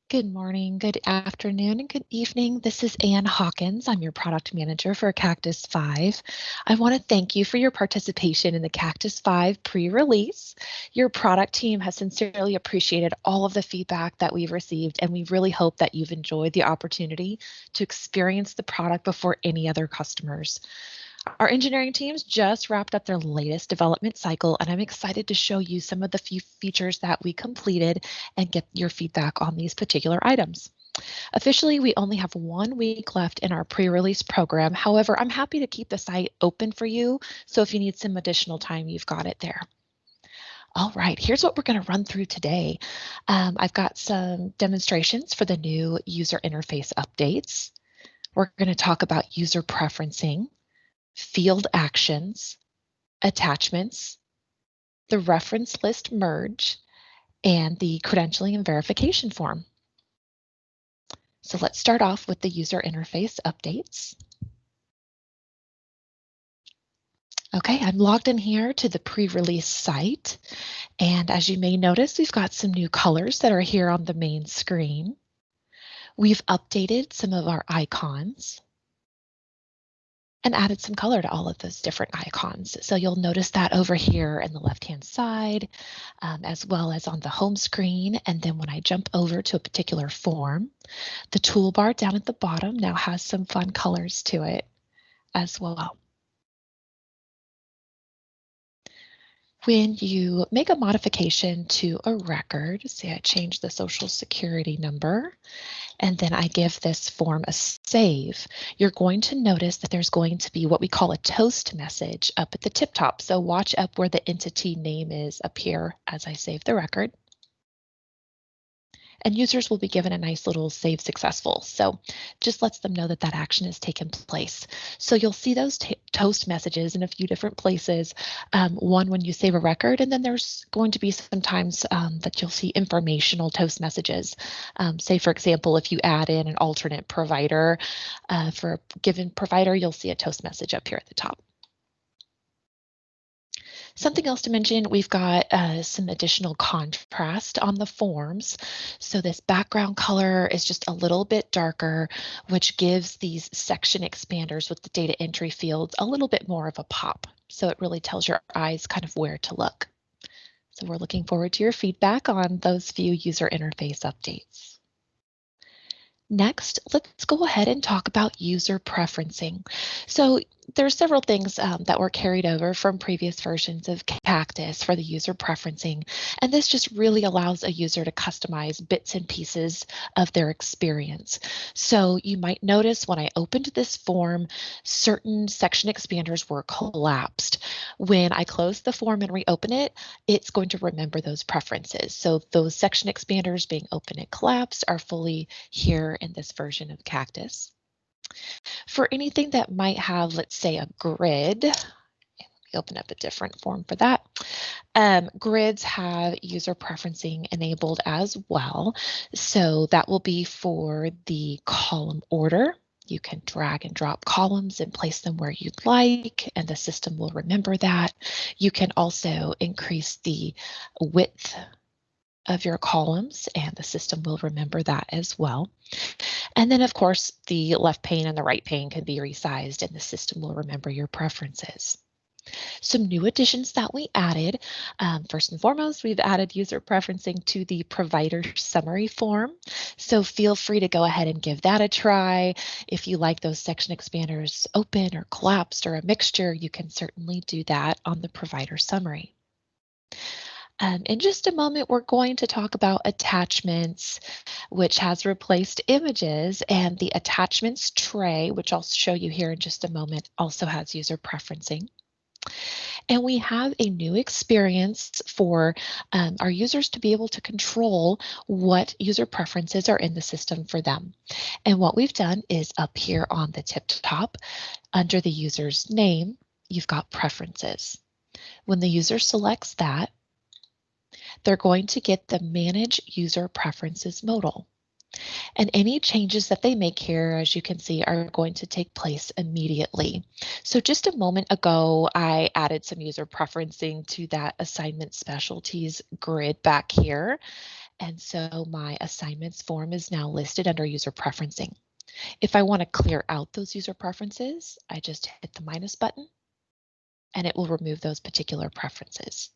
Good morning, good afternoon, and good evening. This is Ann Hawkins. I'm your product manager for Cactus 5. I want to thank you for your participation in the Cactus 5 pre-release. Your product team has sincerely appreciated all of the feedback that we've received, and we really hope that you've enjoyed the opportunity to experience the product before any other customers. Our engineering teams just wrapped up their latest development cycle, and I'm excited to show you some of the few features that we completed and get your feedback on these particular items. Officially, we only have 1 week left in our pre-release program. However, I'm happy to keep the site open for you, so if you need some additional time, you've got it there. All right, here's what we're going to run through today. I've got some demonstrations for the new user interface updates. We're going to talk about user preferencing, field actions, attachments, the reference list merge, and the credentialing and verification form. So let's start off with the user interface updates. Okay, I'm logged in here to the pre-release site, and as you may notice, we've got some new colors that are here on the main screen. We've updated some of our icons and added some color to all of those different icons. So you'll notice that over here in the left-hand side, as well as on the home screen. And then when I jump over to a particular form, the toolbar down at the bottom now has some fun colors to it as well. When you make a modification to a record, say I change the social security number, and then I give this form a save, you're going to notice that there's going to be what we call a toast message up at the tip top. So watch up where the entity name is up here as I save the record. And users will be given a nice little save successful. So just lets them know that that action has taken place. So you'll see those toast messages in a few different places. One when you save a record, and then there's going to be sometimes that you'll see informational toast messages. Say, for example, if you add in an alternate provider for a given provider, you'll see a toast message up here at the top. Something else to mention, we've got some additional contrast on the forms. So this background color is just a little bit darker, which gives these section expanders with the data entry fields a little bit more of a pop. So it really tells your eyes kind of where to look. So we're looking forward to your feedback on those few user interface updates. Next, let's go ahead and talk about user preferencing. So there's several things that were carried over from previous versions of Cactus for the user preferencing, and this just really allows a user to customize bits and pieces of their experience. So you might notice when I opened this form, certain section expanders were collapsed. When I close the form and reopen it, it's going to remember those preferences. So those section expanders being open and collapsed are fully here in this version of Cactus. For anything that might have, let's say, a grid, let me open up a different form for that. Grids have user preferencing enabled as well. So that will be for the column order. You can drag and drop columns and place them where you'd like, and the system will remember that. You can also increase the width of your columns, and the system will remember that as well. And then, of course, the left pane and the right pane can be resized, and the system will remember your preferences. Some new additions that we added, first and foremost, we've added user preferencing to the provider summary form. So feel free to go ahead and give that a try. If you like those section expanders open or collapsed or a mixture, you can certainly do that on the provider summary. In just a moment, we're going to talk about attachments, which has replaced images, and the attachments tray, which I'll show you here in just a moment, also has user preferencing. And we have a new experience for our users to be able to control what user preferences are in the system for them. And what we've done is up here on the tip top, under the user's name, you've got preferences. When the user selects that, they're going to get the Manage User Preferences modal. And any changes that they make here, as you can see, are going to take place immediately. So just a moment ago, I added some user preferencing to that assignment specialties grid back here. And so my assignments form is now listed under user preferencing. If I want to clear out those user preferences, I just hit the minus button and it will remove those particular preferences.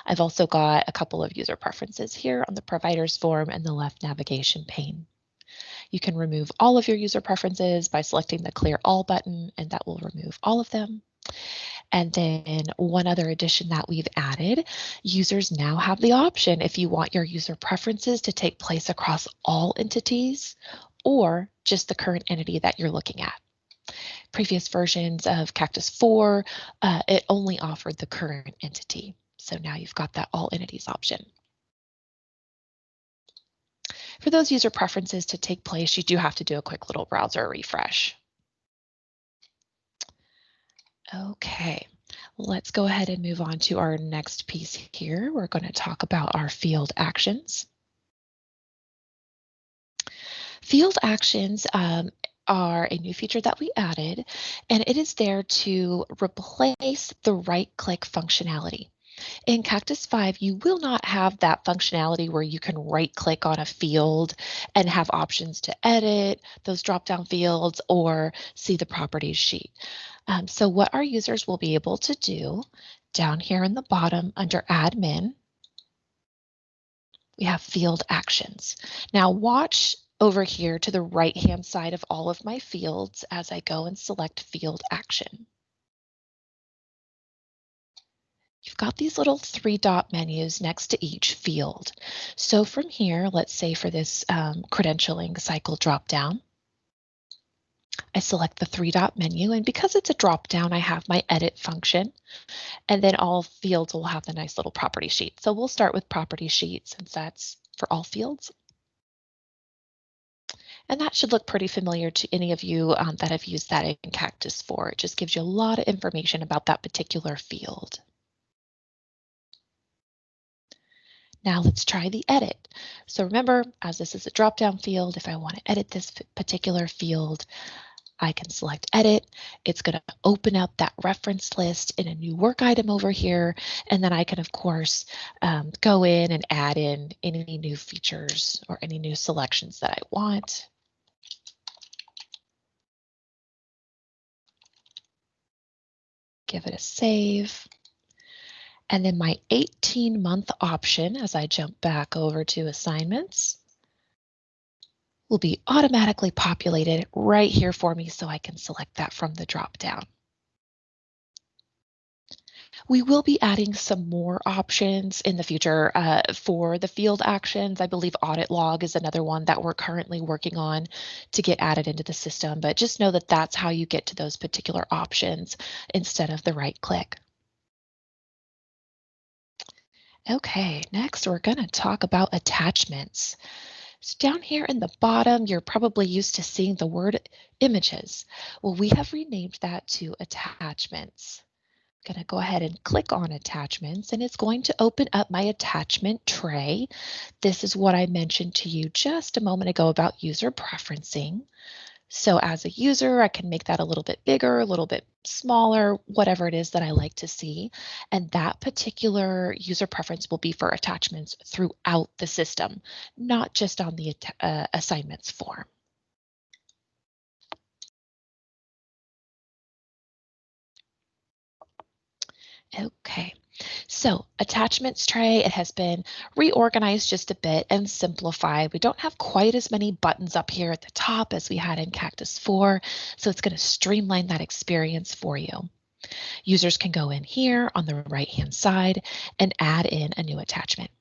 I've also got a couple of user preferences here on the providers form and the left navigation pane. You can remove all of your user preferences by selecting the clear all button, and that will remove all of them. And then one other addition that we've added, users now have the option if you want your user preferences to take place across all entities or just the current entity that you're looking at. Previous versions of Cactus 4, it only offered the current entity. So now you've got that all entities option. For those user preferences to take place, you do have to do a quick little browser refresh. Okay, let's go ahead and move on to our next piece here. We're going to talk about our field actions. Field actions are a new feature that we added, and it is there to replace the right-click functionality. In Cactus 5, you will not have that functionality where you can right-click on a field and have options to edit those drop-down fields or see the properties sheet. So what our users will be able to do down here in the bottom under Admin, we have Field Actions. Now watch over here to the right-hand side of all of my fields as I go and select Field Action. You've got these little 3-dot menus next to each field. So from here, let's say for this credentialing cycle dropdown, I select the 3-dot menu, and because it's a dropdown, I have my edit function, and then all fields will have the nice little property sheet. So we'll start with property sheet since that's for all fields. And that should look pretty familiar to any of you that have used that in Cactus 4. It just gives you a lot of information about that particular field. Now let's try the edit. So remember, as this is a drop-down field, if I want to edit this particular field, I can select edit. It's going to open up that reference list in a new work item over here. And then I can, of course, go in and add in any new features or any new selections that I want. Give it a save. And then my 18-month option, as I jump back over to assignments, will be automatically populated right here for me so I can select that from the drop-down. We will be adding some more options in the future for the field actions. I believe audit log is another one that we're currently working on to get added into the system, but just know that that's how you get to those particular options instead of the right click. Okay, next we're going to talk about attachments. So down here in the bottom, you're probably used to seeing the word images. Well, we have renamed that to attachments. I'm going to go ahead and click on attachments, and it's going to open up my attachment tray. This is what I mentioned to you just a moment ago about user preferencing. So as a user, I can make that a little bit bigger, a little bit smaller, whatever it is that I like to see. And that particular user preference will be for attachments throughout the system, not just on the assignments form. Okay, so attachments tray, it has been reorganized just a bit and simplified. We don't have quite as many buttons up here at the top as we had in Cactus 4, so it's going to streamline that experience for you. Users can go in here on the right-hand side and add in a new attachment.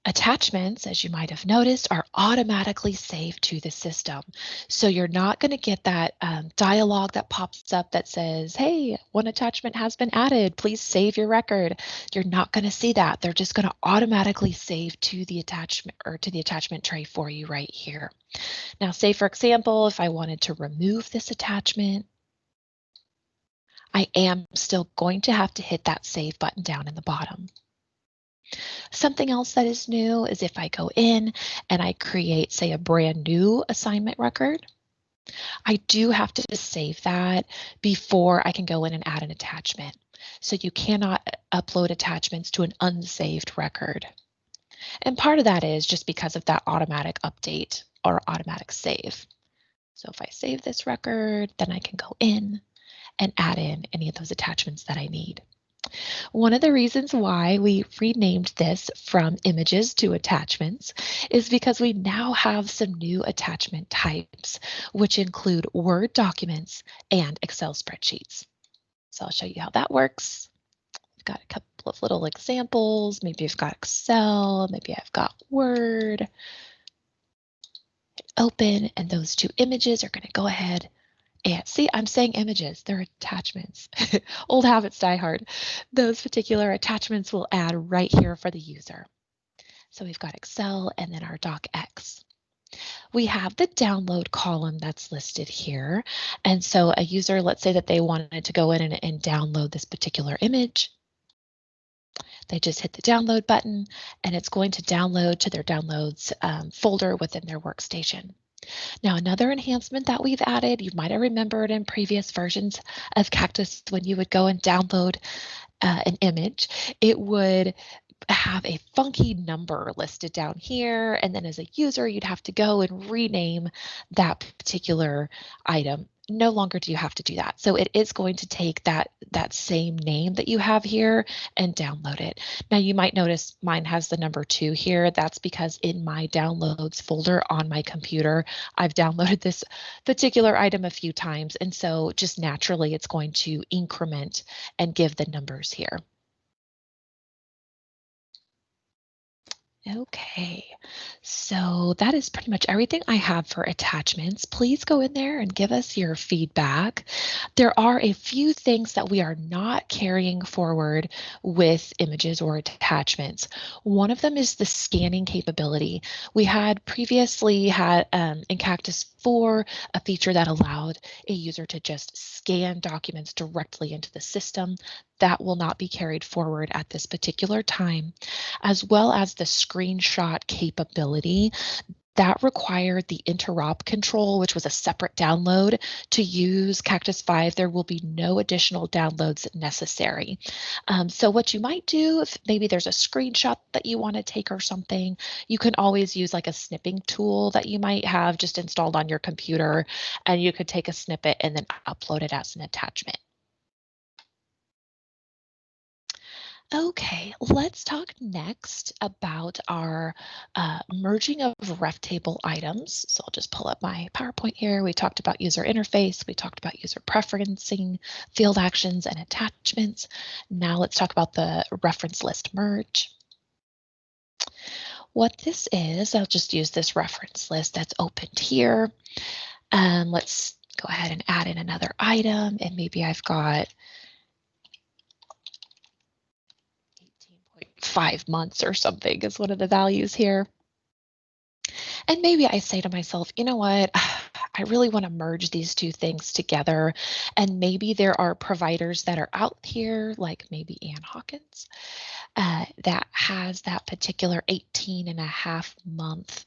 Attachments, as you might have noticed, are automatically saved to the system. So you're not going to get that dialog that pops up that says, hey, one attachment has been added. Please save your record. You're not going to see that. They're just going to automatically save to the attachment or to the attachment tray for you right here. Now, say, for example, if I wanted to remove this attachment, I am still going to have to hit that save button down in the bottom. Something else that is new is if I go in and I create, say, a brand new assignment record, I do have to save that before I can go in and add an attachment. So you cannot upload attachments to an unsaved record. And part of that is just because of that automatic update or automatic save. So if I save this record, then I can go in and add in any of those attachments that I need. One of the reasons why we renamed this from images to attachments is because we now have some new attachment types, which include Word documents and Excel spreadsheets. So I'll show you how that works. I've got a couple of little examples. Maybe I've got Excel, maybe I've got Word. Open, and those two images are going to go ahead and see, I'm saying images, they're attachments. Old habits die hard. Those particular attachments will add right here for the user. So we've got Excel and then our docx. We have the download column that's listed here. And so a user, let's say that they wanted to go in and download this particular image. They just hit the download button and it's going to download to their downloads folder within their workstation. Now, another enhancement that we've added, you might have remembered in previous versions of Cactus when you would go and download an image, it would have a funky number listed down here. And then as a user, you'd have to go and rename that particular item. No longer do you have to do that. So it is going to take that same name that you have here and download it. Now you might notice mine has the number 2 here. That's because in my downloads folder on my computer, I've downloaded this particular item a few times. And so just naturally, it's going to increment and give the numbers here. Okay, so that is pretty much everything I have for attachments. Please go in there and give us your feedback. There are a few things that we are not carrying forward with images or attachments. One of them is the scanning capability. We had previously had in Cactus 4 a feature that allowed a user to just scan documents directly into the system. That will not be carried forward at this particular time, as well as the screenshot capability. That required the interop control, which was a separate download. To use Cactus 5, there will be no additional downloads necessary. So what you might do, if maybe there's a screenshot that you want to take or something, you can always use like a snipping tool that you might have just installed on your computer, and you could take a snippet and then upload it as an attachment. Okay, let's talk next about our merging of ref table items. So I'll just pull up my PowerPoint here. We talked about user interface. We talked about user preferencing, field actions, and attachments. Now let's talk about the reference list merge. What this is, I'll just use this reference list that's opened here. Let's go ahead and add in another item, and maybe I've got 5 months or something is one of the values here. And maybe I say to myself, you know what, I really want to merge these two things together. And maybe there are providers that are out here, like maybe Ann Hawkins, that has that particular 18.5-month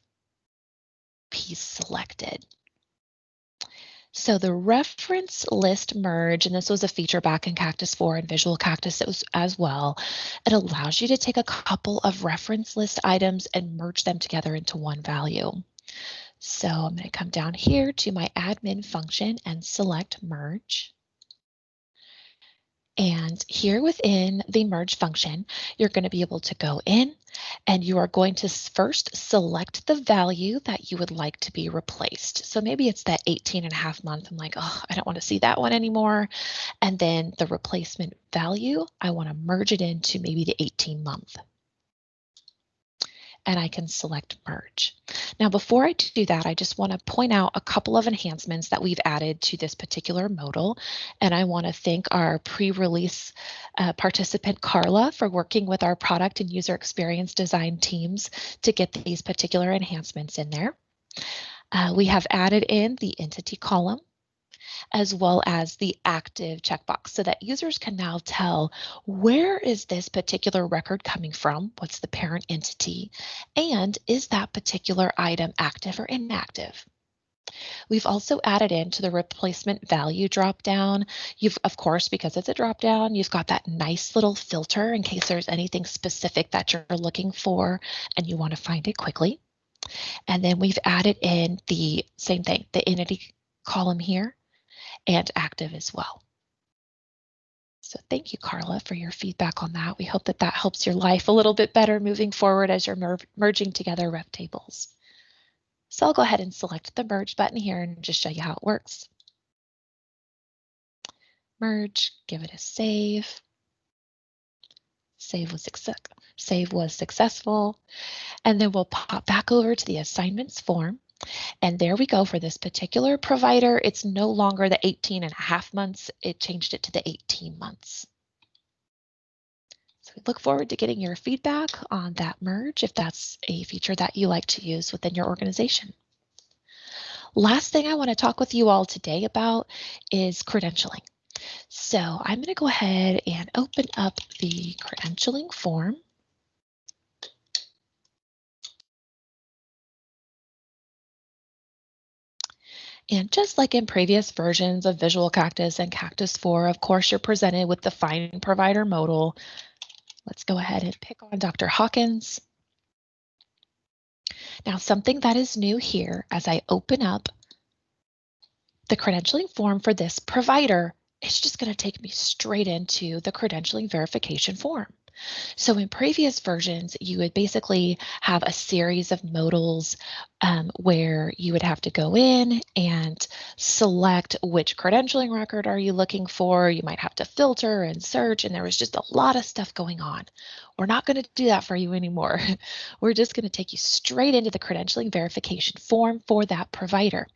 piece selected. So the reference list merge, and this was a feature back in Cactus 4 and Visual Cactus as well, it allows you to take a couple of reference list items and merge them together into one value. So I'm going to come down here to my admin function and select merge. And here within the merge function, you're going to be able to go in and you are going to first select the value that you would like to be replaced. So maybe it's that 18.5-month. I'm like, oh, I don't want to see that one anymore. And then the replacement value, I want to merge it into maybe the 18-month. And I can select merge. Now, before I do that, I just want to point out a couple of enhancements that we've added to this particular modal. And I want to thank our pre-release participant, Carla, for working with our product and user experience design teams to get these particular enhancements in there. We have added in the entity column, as well as the active checkbox so that users can now tell where is this particular record coming from, what's the parent entity, and is that particular item active or inactive. We've also added into the replacement value dropdown. Of course, because it's a dropdown, you've got that nice little filter in case there's anything specific that you're looking for and you want to find it quickly. And then we've added in the same thing, the entity column here and active as well. So thank you, Carla, for your feedback on that. We hope that that helps your life a little bit better moving forward as you're merging together ref tables. So I'll go ahead and select the merge button here and just show you how it works. Merge, give it a save. Save was successful. And then we'll pop back over to the assignments form. And there we go. For this particular provider, it's no longer the 18.5 months. It changed it to the 18 months. So we look forward to getting your feedback on that merge if that's a feature that you like to use within your organization. Last thing I want to talk with you all today about is credentialing. So I'm going to go ahead and open up the credentialing form. And just like in previous versions of Visual Cactus and Cactus 4, of course, you're presented with the Find Provider modal. Let's go ahead and pick on Dr. Hawkins. Now, something that is new here, as I open up the credentialing form for this provider, it's just going to take me straight into the credentialing verification form. So in previous versions, you would basically have a series of modals where you would have to go in and select which credentialing record are you looking for. You might have to filter and search, and there was just a lot of stuff going on. We're not going to do that for you anymore. We're just going to take you straight into the credentialing verification form for that provider.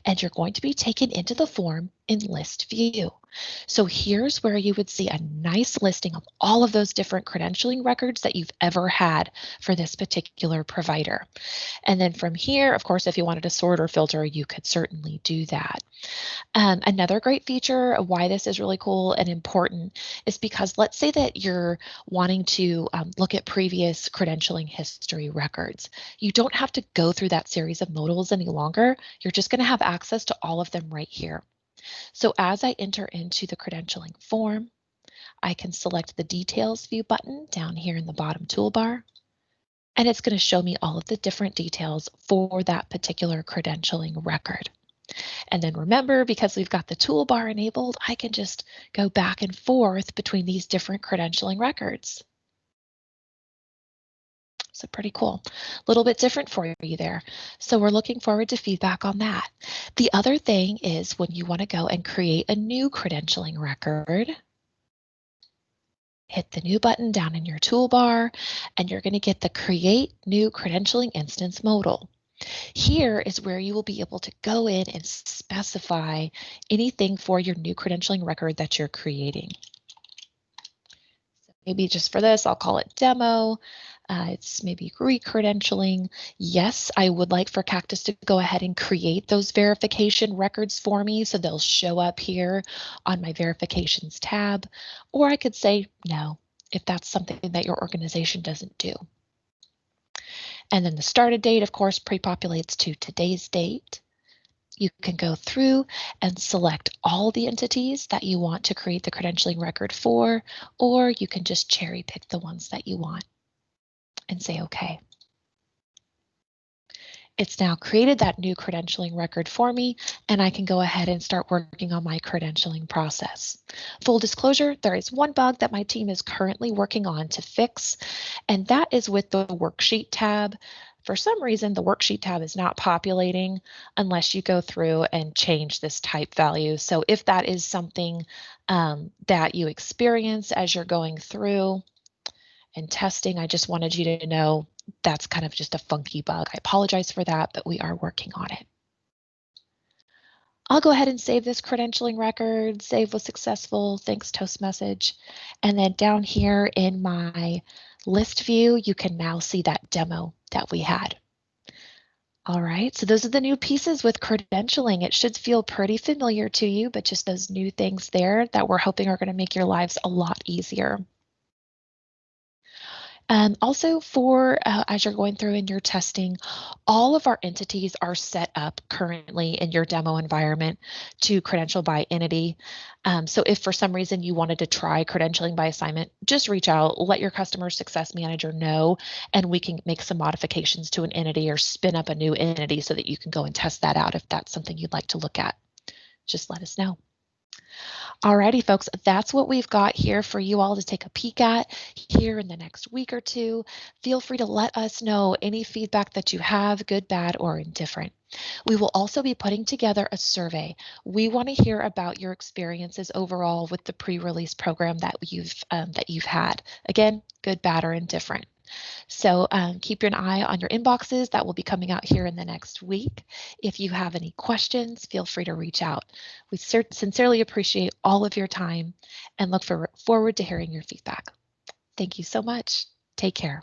And you're going to be taken into the form in list view. So here's where you would see a nice listing of all of those different credentialing records that you've ever had for this particular provider. And then from here, of course, if you wanted to sort or filter, you could certainly do that. Another great feature of why this is really cool and important is because let's say that you're wanting to look at previous credentialing history records. You don't have to go through that series of modals any longer. You're just going to have access to all of them right here. So as I enter into the credentialing form, I can select the Details View button down here in the bottom toolbar, and it's going to show me all of the different details for that particular credentialing record. And then remember, because we've got the toolbar enabled, I can just go back and forth between these different credentialing records. So pretty cool. A little bit different for you there. So we're looking forward to feedback on that. The other thing is when you want to go and create a new credentialing record, hit the new button down in your toolbar, and you're going to get the Create New Credentialing Instance modal. Here is where you will be able to go in and specify anything for your new credentialing record that you're creating. So maybe just for this, I'll call it demo. It's maybe re-credentialing. Yes, I would like for Cactus to go ahead and create those verification records for me so they'll show up here on my verifications tab. Or I could say no, if that's something that your organization doesn't do. And then the started date, of course, pre-populates to today's date. You can go through and select all the entities that you want to create the credentialing record for, or you can just cherry pick the ones that you want and say OK. It's now created that new credentialing record for me, and I can go ahead and start working on my credentialing process. Full disclosure, there is one bug that my team is currently working on to fix, and that is with the Worksheet tab. For some reason, the Worksheet tab is not populating unless you go through and change this type value. So if that is something that you experience as you're going through and testing, I just wanted you to know that's kind of just a funky bug. I apologize for that, but we are working on it. I'll go ahead and save this credentialing record. Save was successful. Thanks, Toast message. And then down here in my list view, you can now see that demo that we had. All right, so those are the new pieces with credentialing. It should feel pretty familiar to you, but just those new things there that we're hoping are going to make your lives a lot easier. Also, for as you're going through in your testing, all of our entities are set up currently in your demo environment to credential by entity. So if for some reason you wanted to try credentialing by assignment, just reach out, let your customer success manager know, and we can make some modifications to an entity or spin up a new entity so that you can go and test that out if that's something you'd like to look at. Just let us know. Alrighty, folks, that's what we've got here for you all to take a peek at here in the next week or two. Feel free to let us know any feedback that you have, good, bad, or indifferent. We will also be putting together a survey. We want to hear about your experiences overall with the pre-release program that you've had. Again, good, bad, or indifferent. So keep an eye on your inboxes. That will be coming out here in the next week. If you have any questions, feel free to reach out. We sincerely appreciate all of your time and look forward to hearing your feedback. Thank you so much. Take care.